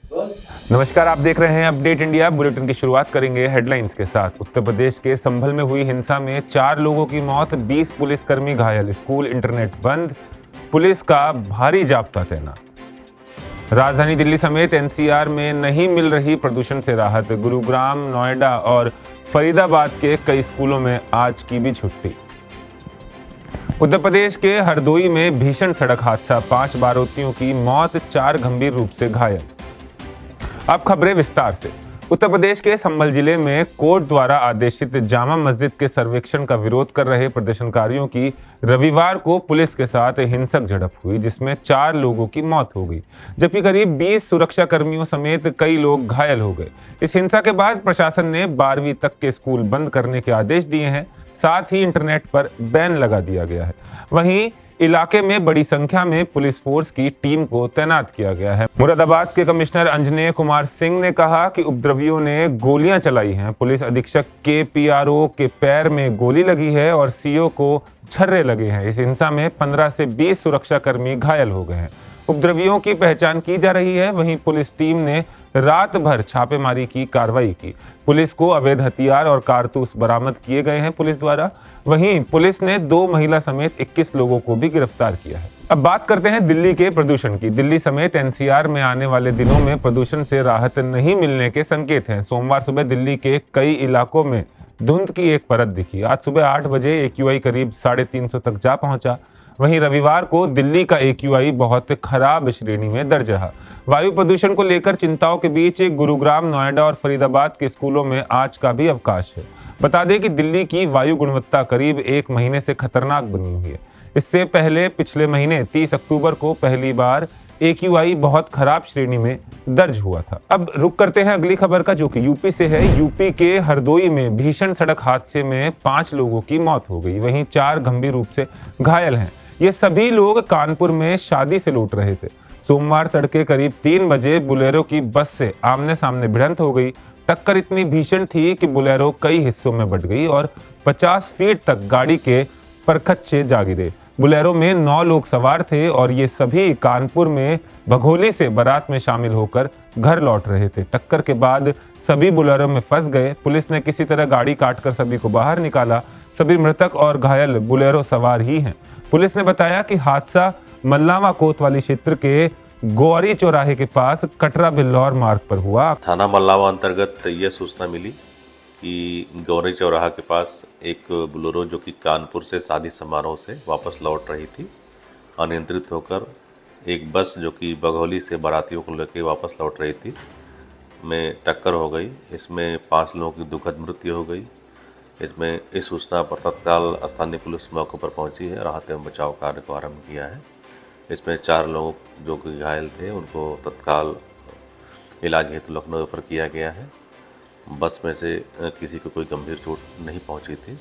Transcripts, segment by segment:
नमस्कार, आप देख रहे हैं अपडेट इंडिया। बुलेटिन की शुरुआत करेंगे हेडलाइंस के साथ। उत्तर प्रदेश के संभल में हुई हिंसा में 4 लोगों की मौत, 20 पुलिसकर्मी घायल, स्कूल इंटरनेट बंद, पुलिस का भारी जाब्ता तैनात। राजधानी दिल्ली समेत एनसीआर में नहीं मिल रही प्रदूषण से राहत, गुरुग्राम, नोएडा और फरीदाबाद के कई स्कूलों में आज की भी छुट्टी। उत्तर प्रदेश के हरदोई में भीषण सड़क हादसा, 5 बारातियों की मौत, 4 गंभीर रूप से घायल। अब खबरें विस्तार से। उत्तर प्रदेश के संभल जिले में कोर्ट द्वारा आदेशित जामा मस्जिद के सर्वेक्षण का विरोध कर रहे प्रदर्शनकारियों की रविवार को पुलिस के साथ हिंसक झड़प हुई, जिसमें 4 लोगों की मौत हो गई, जबकि करीब 20 सुरक्षा कर्मियों समेत कई लोग घायल हो गए। इस हिंसा के बाद प्रशासन ने 12वीं तक के स्कूल बंद करने के आदेश दिए हैं, साथ ही इंटरनेट पर बैन लगा दिया गया है। वहीं इलाके में बड़ी संख्या में पुलिस फोर्स की टीम को तैनात किया गया है। मुरादाबाद के कमिश्नर अंजनेय कुमार सिंह ने कहा कि उपद्रवियों ने गोलियां चलाई हैं। पुलिस अधीक्षक के पीआरओ के पैर में गोली लगी है और सीओ को छर्रे लगे हैं। इस हिंसा में 15 से 20 सुरक्षाकर्मी घायल हो गए हैं। उपद्रवियों की पहचान की जा रही है। वहीं पुलिस टीम ने रात भर छापेमारी की कार्रवाई की। पुलिस को अवैध हथियार और कारतूस बरामद किए गए हैं पुलिस द्वारा। वहीं पुलिस ने 2 महिला समेत 21 लोगों को भी गिरफ्तार किया है। अब बात करते हैं दिल्ली के प्रदूषण की। दिल्ली समेत एनसीआर में आने वाले दिनों में प्रदूषण से राहत नहीं मिलने के संकेत हैं। सोमवार सुबह दिल्ली के कई इलाकों में धुंध की एक परत दिखी। आज सुबह 8 बजे AQI करीब 350 तक जा पहुंचा। वहीं रविवार को दिल्ली का AQI बहुत खराब श्रेणी में दर्ज रहा। वायु प्रदूषण को लेकर चिंताओं के बीच गुरुग्राम, नोएडा और फरीदाबाद के स्कूलों में आज का भी अवकाश है। बता दें कि दिल्ली की वायु गुणवत्ता करीब 1 महीने से खतरनाक बनी हुई है। इससे पहले पिछले महीने 30 अक्टूबर को पहली बार AQI बहुत खराब श्रेणी में दर्ज हुआ था। अब रुक करते हैं अगली खबर का, जो कि यूपी से है। यूपी के हरदोई में भीषण सड़क हादसे में 5 लोगों की मौत हो गई, वहीं 4 गंभीर रूप से घायल हैं। ये सभी लोग कानपुर में शादी से लौट रहे थे। सोमवार तड़के करीब 3 बजे बुलेरो की बस से आमने सामने भिड़ंत हो गई। टक्कर इतनी भीषण थी कि बुलेरो कई हिस्सों में बंट गई और 50 फीट तक गाड़ी के परखच्चे जा गिरे। बुलेरो में 9 लोग सवार थे और ये सभी कानपुर में भगोली से बारात में शामिल होकर घर लौट रहे थे। टक्कर के बाद सभी बुलेरो में फंस गए। पुलिस ने किसी तरह गाड़ी काटकर सभी को बाहर निकाला। सभी मृतक और घायल बुलेरो सवार ही हैं। पुलिस ने बताया कि हादसा मल्लावा कोतवाली क्षेत्र के गौरी चौराहे के पास कटरा बिल्लौर मार्ग पर हुआ। थाना मल्लावा अंतर्गत यह सूचना मिली कि गौरी चौराहा के पास एक बोलेरो जो कि कानपुर से शादी समारोह से वापस लौट रही थी, अनियंत्रित होकर एक बस जो कि बघौली से बारातियों को लेकर वापस लौट रही थी में टक्कर हो गई। इसमें 5 लोगों की दुखद मृत्यु हो गई। इसमें इस सूचना पर तत्काल स्थानीय पुलिस मौके पर पहुंची है, राहत एवं बचाव कार्य को आरंभ किया है। इसमें 4 लोग जो कि घायल थे उनको तत्काल इलाज हेतु लखनऊ रेफर किया गया है। बस में से किसी को कोई गंभीर चोट नहीं पहुंची थी।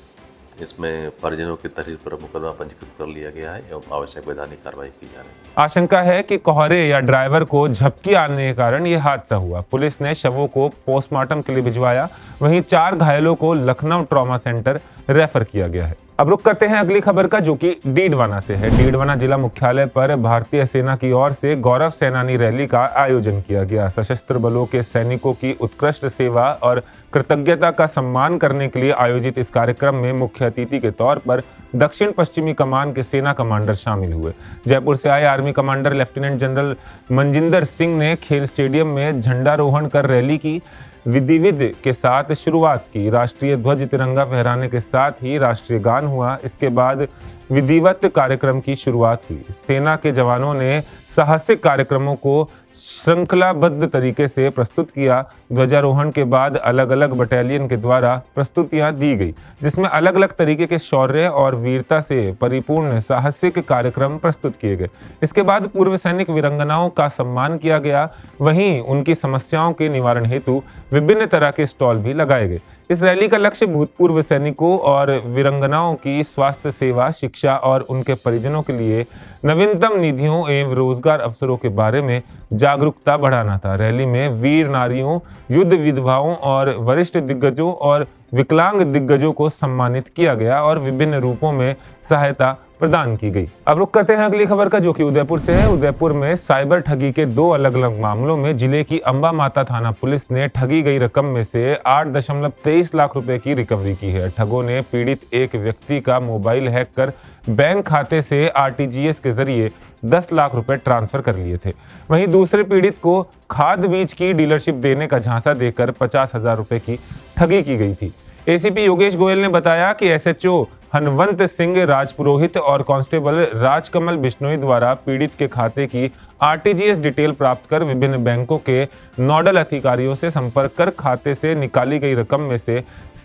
इसमें परिजनों की तहरीर पर मुकदमा पंजीकृत कर लिया गया है एवं आवश्यक वैधानिक कार्रवाई की जा रही है। आशंका है कि कोहरे या ड्राइवर को झपकी आने के कारण यह हादसा हुआ। पुलिस ने शवों को पोस्टमार्टम के लिए भिजवाया। वहीं 4 घायलों को लखनऊ ट्रॉमा सेंटर रेफर किया गया है। अब रुक करते हैं अगली खबर का, जो कि डीडवाना से है। डीडवाना जिला मुख्यालय पर भारतीय सेना की ओर से गौरव सेनानी रैली का आयोजन किया गया। सशस्त्र बलों के सैनिकों की उत्कृष्ट सेवा और कृतज्ञता का सम्मान करने के लिए आयोजित इस कार्यक्रम में मुख्य अतिथि के तौर पर दक्षिण पश्चिमी कमान के सेना कमांडर शामिल हुए। जयपुर से आए army commander lieutenant general Manjinder Singh ने खेल स्टेडियम में झंडारोहण कर रैली की विधिविध के साथ शुरुआत की। राष्ट्रीय ध्वज तिरंगा फहराने के साथ ही राष्ट्रीय गान हुआ। इसके बाद विधिवत कार्यक्रम की शुरुआत हुई। सेना के जवानों ने साहसिक कार्यक्रमों को श्रृंखलाबद्ध तरीके से प्रस्तुत किया। ध्वजारोहण के बाद अलग अलग बटालियन के द्वारा प्रस्तुतियां दी गई, जिसमें अलग अलग तरीके के शौर्य और वीरता से परिपूर्ण साहसिक कार्यक्रम प्रस्तुत किए गए। इसके बाद पूर्व सैनिक वीरांगनाओं का सम्मान किया गया। वहीं उनकी समस्याओं के निवारण हेतु विभिन्न तरह के स्टॉल भी लगाए गए। इस रैली का लक्ष्य भूतपूर्व सैनिकों और वीरांगनाओं की स्वास्थ्य सेवा, शिक्षा और उनके परिजनों के लिए नवीनतम निधियों एवं रोजगार अवसरों के बारे में जागरूकता बढ़ाना था। रैली में वीर नारियों, युद्ध विधवाओं और वरिष्ठ दिग्गजों और विकलांग दिग्गजों को सम्मानित किया गया और विभिन्न रूपों में सहायता प्रदान की गई। अब रुक करते हैं अगली खबर का, जो कि उदयपुर से है। उदयपुर में साइबर ठगी के 2 अलग-अलग मामलों में जिले की अंबा माता थाना पुलिस ने ठगी गई रकम में से 8.23 लाख रुपए की रिकवरी की है। ठगों ने पीड़ित एक व्यक्ति का मोबाइल हैक कर बैंक खाते से आरटीजीएस के जरिए 10 लाख रुपए ट्रांसफर कर लिए थे। वहीं दूसरे पीड़ित को खाद बीज की डीलरशिप देने का झांसा देकर 50,000 रुपए की ठगी की गई थी। एसीपी योगेश गोयल ने बताया कि एसएचओ हनवंत सिंह राजपुरोहित और कांस्टेबल राजकमल बिश्नोई द्वारा पीड़ित के खाते की आरटीजीएस डिटेल प्राप्त कर विभिन्न बैंकों के नोडल अधिकारियों से संपर्क कर खाते से निकाली गई रकम में से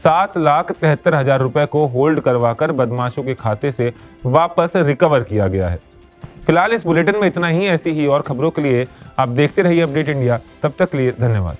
7,73,000 रुपए को होल्ड करवाकर बदमाशों के खाते से वापस रिकवर किया गया है। फिलहाल इस बुलेटिन में इतना ही। ऐसी ही और खबरों के लिए आप देखते रहिए अपडेट इंडिया। तब तक के लिए धन्यवाद।